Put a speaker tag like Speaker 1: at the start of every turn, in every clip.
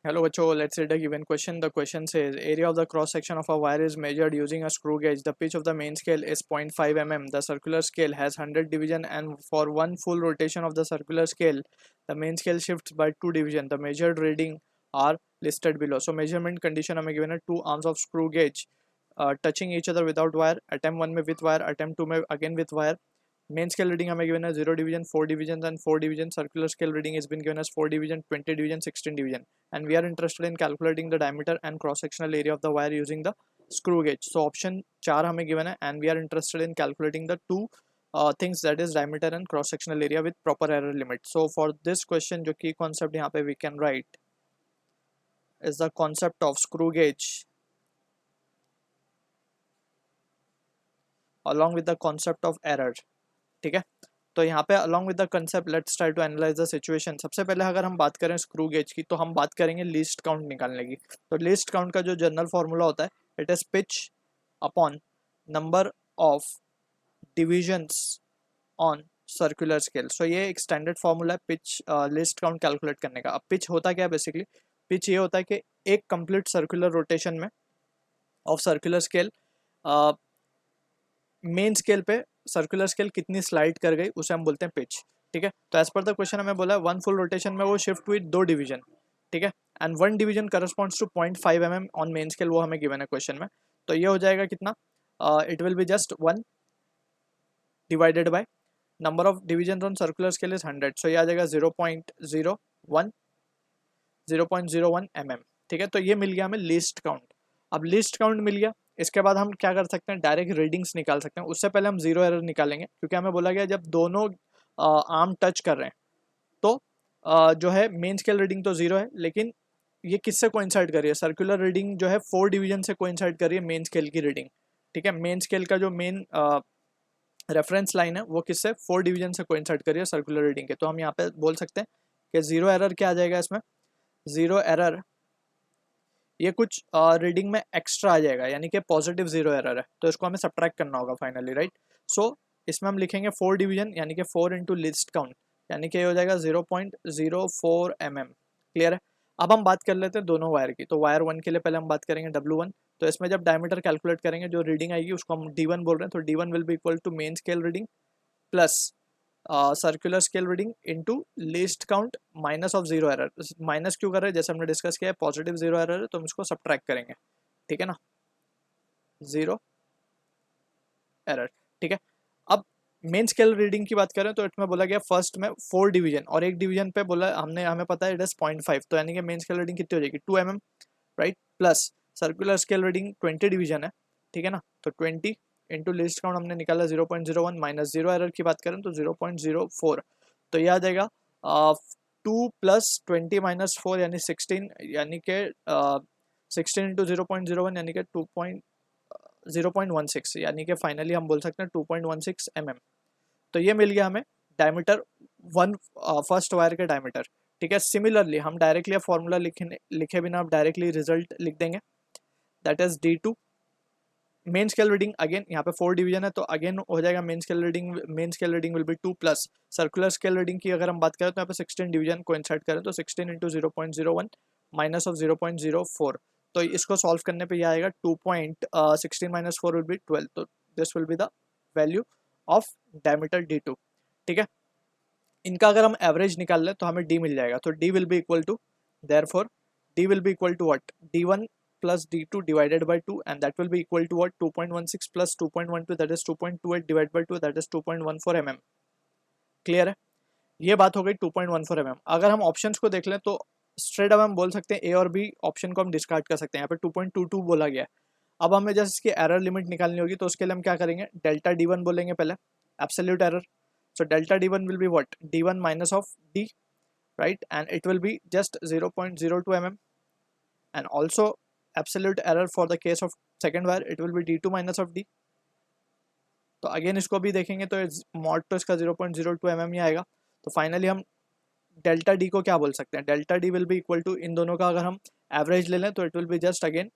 Speaker 1: Hello बच्चों, let's read a given question. The question says area of the cross section of a wire is measured using a screw gauge. The pitch of the main scale is 0.5 mm. The circular scale has 100 division, and for one full rotation of the circular scale, the main scale shifts by 2 division. The measured reading are listed below. So measurement condition हमें given है two arms of screw gauge touching each other without wire. Attempt 1 में with wire, attempt 2 में again with wire. Main scale reading हमें given है 0 division, 4 divisions and 4 division. Circular scale reading has been given as 4 division, 20 division, 16 division. And we are interested in calculating the diameter and cross sectional area of the wire using the screw gauge. So option 4 हमें given है, and we are interested in calculating the two things, that is diameter and cross sectional area with proper error limit. So for this question जो key concept यहाँ पे we can write is the concept of screw gauge along with the concept of error. ठीक है, तो यहाँ पे along with the concept let's try to analyse the situation. सबसे पहले अगर हम बात करें स्क्रू गेज की, तो हम बात करेंगे लीस्ट काउंट निकालने की. तो लीस्ट काउंट का जो जनरल फॉर्मूला होता है, it is pitch upon number of divisions on circular scale. So ये एक स्टैंडर्ड फॉर्मूला है पिच लीस्ट काउंट कैलकुलेट करने का. अब पिच होता क्या है बेसिकली? पिच ये होता है कि एक कंप्लीट सर्कुलर रोटेशन में of circular scale main scale पे सर्कुलर स्केल कितनी स्लाइड कर गई उसे हम बोलते हैं पिच. ठीक है, तो एज पर द क्वेश्चन हमें बोला वन फुल रोटेशन में वो शिफ्ट हुई 2 डिवीजन. ठीक है, and 1 division corresponds to 0.5 mm on main scale, वो हमें गिवन है क्वेश्चन में. तो ये हो जाएगा कितना? It will be just 1 divided by number of division on circular scale is 100. सो ये आ जाएगा 0.01 mm. ठीक है, तो ये मिल गया हमें लीस्ट काउंट. अब लीस्ट काउंट मिल गया, इसके बाद हम क्या कर सकते हैं? डायरेक्ट रीडिंग्स निकाल सकते हैं. उससे पहले हम जीरो एरर निकालेंगे, क्योंकि हमें बोला गया जब दोनों आर्म टच कर रहे हैं तो जो है मेन स्केल रीडिंग तो जीरो है, लेकिन ये किससे कोइंसाइड कर रही है? सर्कुलर रीडिंग जो है 4 डिवीजन से कोइंसाइड कर रही है मेन स्केल की रीडिंग. ठीक है, मेन स्केल का जो मेन रेफरेंस लाइन है वो किससे? 4 डिवीजन से कोइंसाइड कर रही है सर्कुलर रीडिंग के. तो हम यहाँ पे बोल सकते हैं कि जीरो एरर क्या आ जाएगा इसमें? जीरो एरर ये कुछ रीडिंग में एक्स्ट्रा आ जाएगा, यानी कि पॉजिटिव जीरो एरर है, तो इसको हमें सब्ट्रैक्ट करना होगा फाइनली, राइट. सो इसमें हम लिखेंगे 4 डिवीजन, यानी कि 4 इंटू लिस्ट काउंट, यानी कि हो जाएगा 0.04 mm. क्लियर है. अब हम बात कर लेते हैं दोनों वायर की. तो वायर 1 के लिए पहले हम बात करेंगे W1. तो इसमें जब डायमीटर कैलकुलेट करेंगे जो रीडिंग आएगी उसको हम D1 बोल रहे हैं. तो D1 will be equal to main scale reading plus circular scale reading into least count minus of zero error. Minus क्यों कर रहे हैं? जैसे हमने डिस्कस किया है पॉजिटिव जीरो एरर है, तो हम इसको सब्ट्रैक्ट करेंगे. ठीक है ना, जीरो एरर. ठीक है, अब मेन स्केल रीडिंग की बात करें तो इसमें बोला गया फर्स्ट में 4 डिवीजन और एक डिवीजन पे बोला हमने, हमें पता है इट इज 0.5, तो यानी कि मेन स्केल रीडिंग कितनी हो जाएगी? 2 mm, right. Plus circular scale reading 20 division है. ठीक है ना, तो 20 इंटू लिस्ट काउंट हमने निकाला 0.01 माइनस जीरो एरर की बात करें तो 0.04. तो ये आ जाएगा 2 प्लस 20 माइनस 4 यानी 16, यानी कि 16 इंटू 0.01 यानी कि 0.16, यानी कि फाइनली हम बोल सकते हैं 2.16 mm. तो ये मिल गया हमें डायमीटर वन फर्स्ट वायर के डायमीटर. ठीक है, सिमिलरली हम डायरेक्टली फॉर्मूला लिखे बिना आप डायरेक्टली रिजल्ट लिख देंगे, that is D2. Main scale reading again यहाँ पे 4 डिवीजन है, तो अगेन हो जाएगा main scale reading will be 2 plus circular scale reading की अगर हम बात करें तो यहाँ पे 16 डिवीजन को इंसर्ट करें तो 16 इंटू 0.01 माइनस ऑफ 0.04. तो इसको सॉल्व करने पे ये आएगा 2.16 माइनस 4 विल बी 12. तो this will be the value of diameter D2. ठीक है, इनका अगर हम एवरेज निकाल लें तो हमें D मिल जाएगा. तो D will be equal to, therefore D will be equal to what? D1 plus D2 divided by 2, and that will be equal to what? 2.16 plus 2.12, that is 2.28 divided by 2, that is 2.14 mm. Clear है, ये बात हो गई 2.14 mm. अगर हम options को देख लें तो स्ट्रेट अब हम बोल सकते हैं A और B ऑप्शन को हम डिस्कार्ड कर सकते हैं. यहाँ पे 2.22 बोला गया है. अब हमें जैसे इसकी एरर लिमिट निकालनी होगी तो उसके लिए हम क्या करेंगे? डेल्टा D1 बोलेंगे पहले, absolute error. So delta D1 will be what? D1 minus of D, right, and it will be just 0.02 mm. And also absolute error for the case of second wire, it will be D2 minus of D. तो again इसको भी देखेंगे तो mod तो इसका 0.02 mm ही आएगा. तो finally हम डेल्टा D को क्या बोल सकते हैं? Delta D will be equal to, इन दोनों का अगर हम एवरेज ले लें तो it will be just again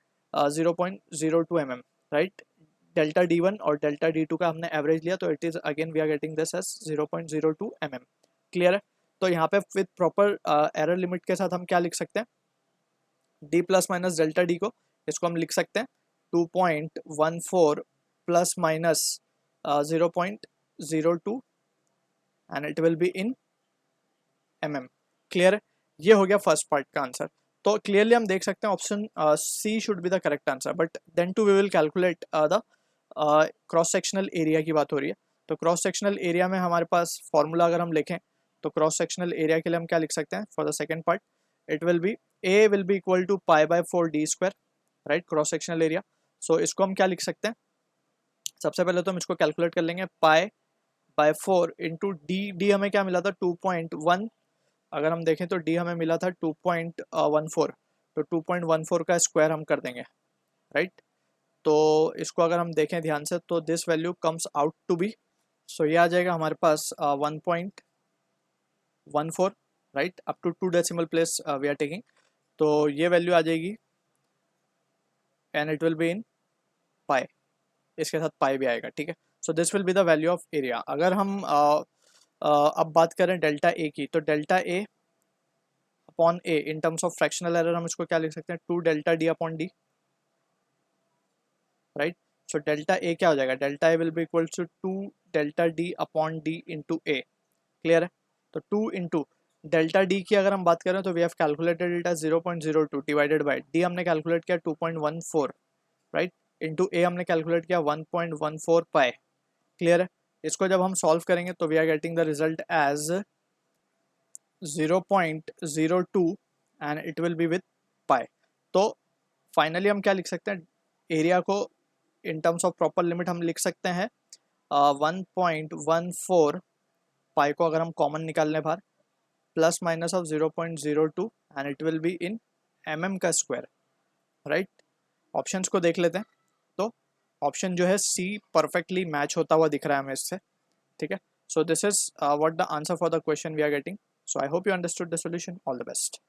Speaker 1: 0.02 mm, right. Delta D1 और डेल्टा D2 का हमने एवरेज लिया तो it is again we are getting this as 0.02 mm. Clear है. तो यहाँ पे विद प्रॉपर एरर लिमिट के साथ हम क्या लिख सकते हैं? D plus minus delta D को, इसको हम लिख सकते हैं 2.14 plus minus 0.02 and it will be in mm। Clear है? ये हो गया फर्स्ट पार्ट का आंसर। तो क्लियरली हम देख सकते हैं option C should be the correct answer, but then too we will calculate the cross sectional area की बात हो रही है। तो क्रॉस सेक्शनल एरिया में हमारे पास फॉर्मूला अगर हम लिखें तो क्रॉस सेक्शनल एरिया के लिए हम क्या लिख सकते हैं for the second part, it will be a will be equal to π/4 D square, right, cross sectional area. So इसको हम क्या लिख सकते हैं, सबसे पहले तो हम इसको कैलकुलेट कर लेंगे, π/4 इंटू डी हमें क्या मिला था 2.1, अगर हम देखें तो डी हमें मिला था 2.14, तो 2.14 का स्क्वायर हम कर देंगे, राइट। तो इसको अगर हम देखें ध्यान से तो this value comes out to be, so ये आ जाएगा हमारे पास 1.14, राइट, up to 2 decimal place we are taking. तो ये वैल्यू आ जाएगी and it will be in pi, इसके साथ पाई भी आएगा, ठीक है। So this will be the value of area. अगर हम अब बात करें डेल्टा ए की, तो delta A upon A in terms of fractional error हम इसको क्या लिख सकते हैं 2 delta D upon D, right. So delta A क्या हो जाएगा, delta A will be equal to 2 delta D upon D into A, clear है। तो 2 इंटू डेल्टा डी की अगर हम बात करें तो we have calculated it as 0.02 divided by D हमने कैलकुलेट किया 2.14, राइट, इंटू ए हमने कैलकुलेट किया 1.14 पाई, क्लियर है। इसको जब हम सॉल्व करेंगे तो we are getting the result as 0.02 and it will be with pi. तो फाइनली हम क्या लिख सकते हैं, एरिया को in terms of proper limit हम लिख सकते हैं 1.14 पाई को अगर हम कॉमन निकाल लें बाहर, plus minus of 0.02 and it will be in mm का स्क्वायर, राइट। ऑप्शंस को देख लेते हैं, तो ऑप्शन जो है सी परफेक्टली मैच होता हुआ दिख रहा है हमें इससे, ठीक है। So this is what the answer for the question we are getting. So I hope you understood the solution. All the best.